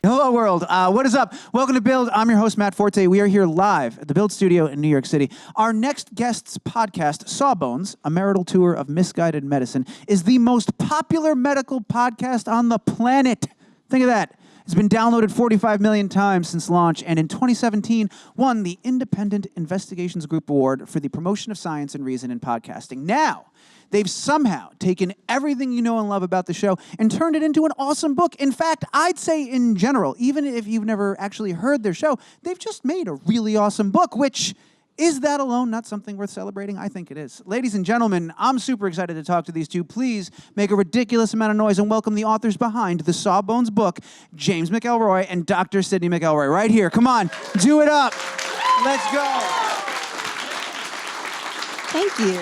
Hello, world. What is up? Welcome to Build. I'm your host, Matt Forte. We are here live at the Build Studio in New York City. Our next guest's podcast, Sawbones, a marital tour of misguided medicine, is the most popular medical podcast on the planet. Think of that. It's been downloaded 45 million times since launch, and in 2017 won the Independent Investigations Group Award for the promotion of science and reason in podcasting. Now, they've somehow taken everything you know and love about the show and turned it into an awesome book. In fact, I'd say in general, even if you've never actually heard their show, they've just made a really awesome book, which is that alone not something worth celebrating? I think it is. Ladies and gentlemen, I'm super excited to talk to these two. Please make a ridiculous amount of noise and welcome the authors behind the Sawbones book, James McElroy and Dr. Sydnee McElroy. Right here. Come on, do it up. Let's go. Thank you.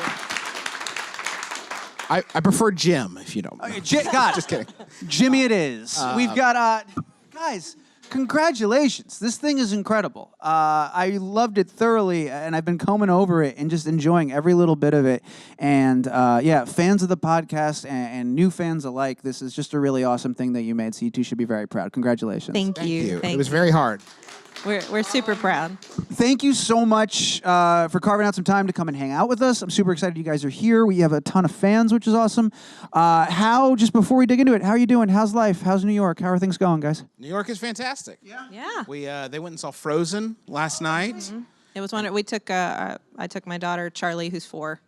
I prefer Jim, if you don't mind. God. Just kidding. Jimmy it is. We've got, guys, congratulations. This thing is incredible. I loved it thoroughly, and I've been combing over it and just enjoying every little bit of it. And, yeah, fans of the podcast and new fans alike, this is just a really awesome thing that you made, so you two should be very proud. Congratulations. Thank you. It was very hard. We're super proud. Thank you so much for carving out some time to come and hang out with us. I'm super excited you guys are here. We have a ton of fans, which is awesome. Just before we dig into it, how are you doing? How's life? How's New York? How are things going, guys? New York is fantastic. Yeah. They went and saw Frozen last night. Mm-hmm. It was wonderful. I took my daughter Charlie, who's 4,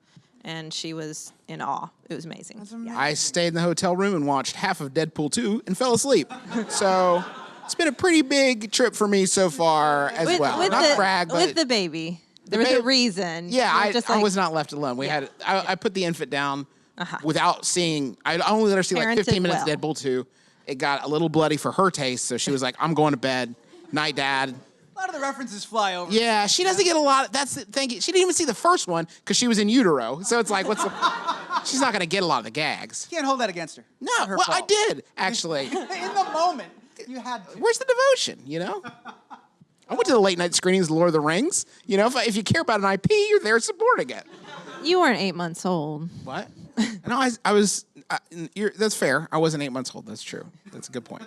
and she was in awe. It was amazing. I stayed in the hotel room and watched half of Deadpool 2 and fell asleep. So it's been a pretty big trip for me so far as well. Not brag, but with the baby. There was a reason. Yeah, I was not left alone. I put the infant down without seeing. I only let her see like 15 minutes of Deadpool 2. It got a little bloody for her taste, so she was like, "I'm going to bed. Night, Dad." A lot of the references fly over. Yeah, she doesn't get a lot. That's the thing. She didn't even see the first one because she was in utero. So it's like, she's not going to get a lot of the gags. Can't hold that against her. No, well, I did actually. In the moment. You had to. Where's the devotion, you know? I went to the late night screenings of Lord of the Rings. You know, if you care about an IP, you're there supporting it. You weren't 8 months old. What? No, I was, that's fair. I wasn't 8 months old. That's true. That's a good point.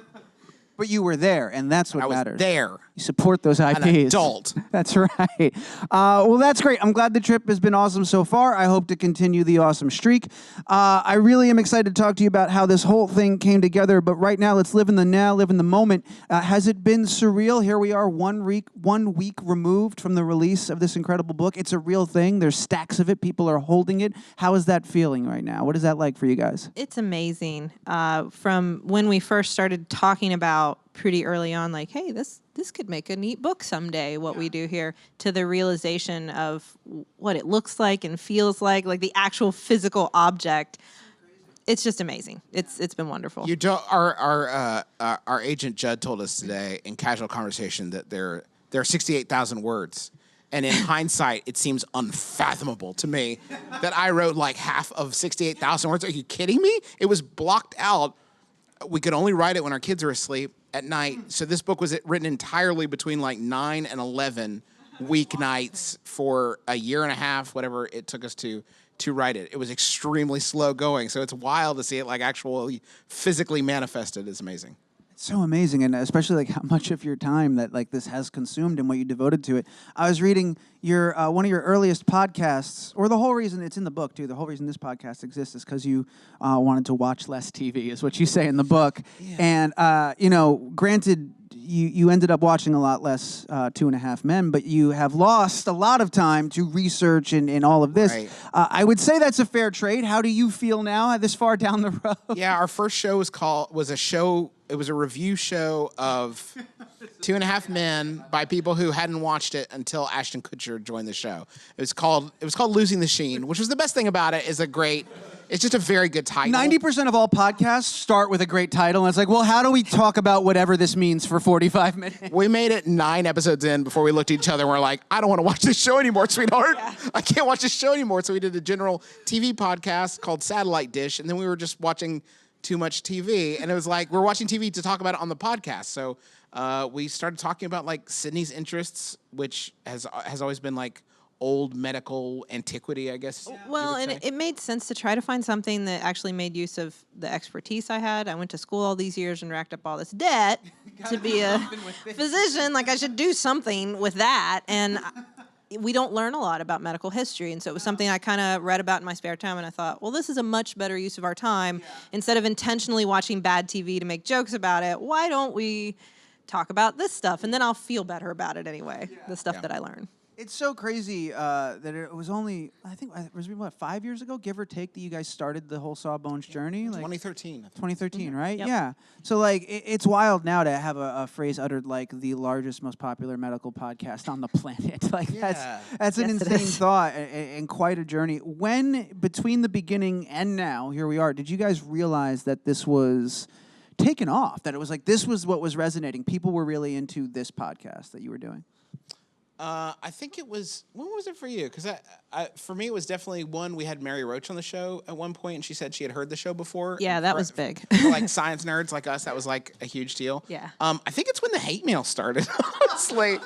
But you were there, and that's what matters. I was there. You support those IPs. An adult. That's right. Well, that's great. I'm glad the trip has been awesome so far. I hope to continue the awesome streak. I really am excited to talk to you about how this whole thing came together. But right now, let's live in the now, live in the moment. Has it been surreal? Here we are 1 week removed from the release of this incredible book. It's a real thing. There's stacks of it. People are holding it. How is that feeling right now? What is that like for you guys? It's amazing. From when we first started talking about pretty early on, like, hey, this could make a neat book someday, what we do here, to the realization of what it looks like and feels like the actual physical object. It's just amazing. It's been wonderful. Our agent Judd told us today in casual conversation that there are 68,000 words. And in hindsight, it seems unfathomable to me that I wrote like half of 68,000 words. Are you kidding me? It was blocked out. We could only write it when our kids are asleep at night. So this book was written entirely between like 9 and 11 weeknights for a year and a half, whatever it took us to write it. It was extremely slow going. So it's wild to see it like actually physically manifested. It's amazing. It's so amazing, and especially like how much of your time that like this has consumed and what you devoted to it. I was reading your one of your earliest podcasts, or the whole reason it's in the book too. The whole reason this podcast exists is because you wanted to watch less TV, is what you say in the book. Yeah. And granted, you ended up watching a lot less 2.5 Men, but you have lost a lot of time to research and all of this. Right. I would say that's a fair trade. How do you feel now, this far down the road? Yeah, our first show it was a review show of 2.5 Men by people who hadn't watched it until Ashton Kutcher joined the show. It was called Losing the Sheen, which was the best thing about it. It's just a very good title. 90% of all podcasts start with a great title, and it's like, well, how do we talk about whatever this means for 45 minutes? We made it 9 episodes in before we looked at each other and we're like, I don't want to watch this show anymore, sweetheart. Yeah. I can't watch this show anymore. So we did a general TV podcast called Satellite Dish, and then we were just watching too much TV, and it was like we're watching TV to talk about it on the podcast. So we started talking about like Sydnee's interests, which has always been like old medical antiquity, I guess. Well, and it made sense to try to find something that actually made use of the expertise I had. I went to school all these years and racked up all this debt to be a physician. Like, I should do something with that. And we don't learn a lot about medical history. And so it was something I kind of read about in my spare time. And I thought, well, this is a much better use of our time. Instead of intentionally watching bad TV to make jokes about it, why don't we talk about this stuff? And then I'll feel better about it anyway, the stuff that I learn. It's so crazy that it was only, I think, it was what, 5 years ago, give or take, that you guys started the whole Sawbones journey? Like 2013. 2013, right? Yep. Yeah. So, like, it's wild now to have a phrase uttered like the largest, most popular medical podcast on the planet. Like, that's an Yes, it insane is. thought and quite a journey. When, between the beginning and now, here we are, did you guys realize that this was taken off? That it was like, this was what was resonating? People were really into this podcast that you were doing? I think it was, when was it for you? Because for me, it was definitely one, we had Mary Roach on the show at one point, and she said she had heard the show before. Yeah, that was big. For like science nerds like us, that was like a huge deal. Yeah. I think it's when the hate mail started, honestly.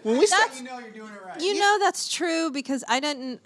When we started, You know you're doing it right. You know that's true because I didn't.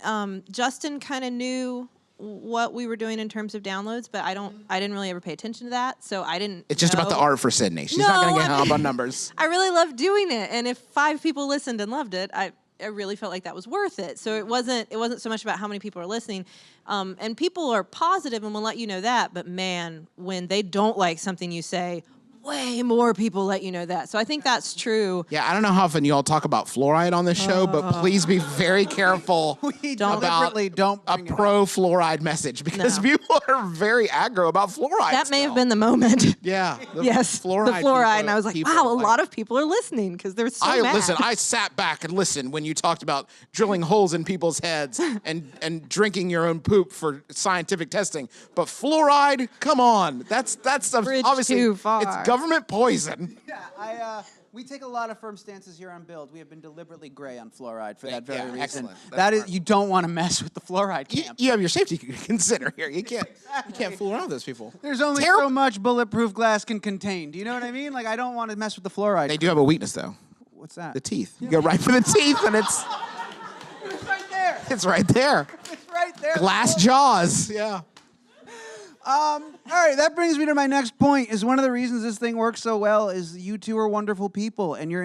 Justin kind of knew what we were doing in terms of downloads, but I didn't really ever pay attention to that, so I didn't. it's just about the know. art for Sydney. She's not going to get No, hung up on numbers. I really loved doing it, and if 5 people listened and loved it, I really felt like that was worth it. So it wasn't so much about how many people are listening, and people are positive and will let you know that. But man, when they don't like something you say, way more people let you know that. So I think that's true. Yeah, I don't know how often you all talk about fluoride on this show, but please be very careful We about deliberately don't a bring it up. pro-fluoride message because No. people are very aggro about fluoride. That may have still. been the moment. Yeah. Yes, Fluoride. the fluoride, people- and I was like, people wow, a lot of people are listening because they're so mad. Listen, I sat back and listened when you talked about drilling holes in people's heads and drinking your own poop for scientific testing. But fluoride, come on. That's Bridge obviously too far. it's government poison. Yeah, we take a lot of firm stances here on Build. We have been deliberately gray on fluoride for that very Yeah, reason. excellent. That's That is, smart. you don't want to mess with the fluoride You, camp. you have your safety to consider here. You can't fool around with those people. There's only Terrible. so much bulletproof glass can contain. Do you know what I mean? Like, I don't want to mess with the fluoride. They do have a weakness though. What's that? The teeth. You go right for the teeth and it's right there. it's right there. It's right there. Glass jaws. Yeah. All right, that brings me to my next point. Is one of the reasons this thing works so well is you two are wonderful people and your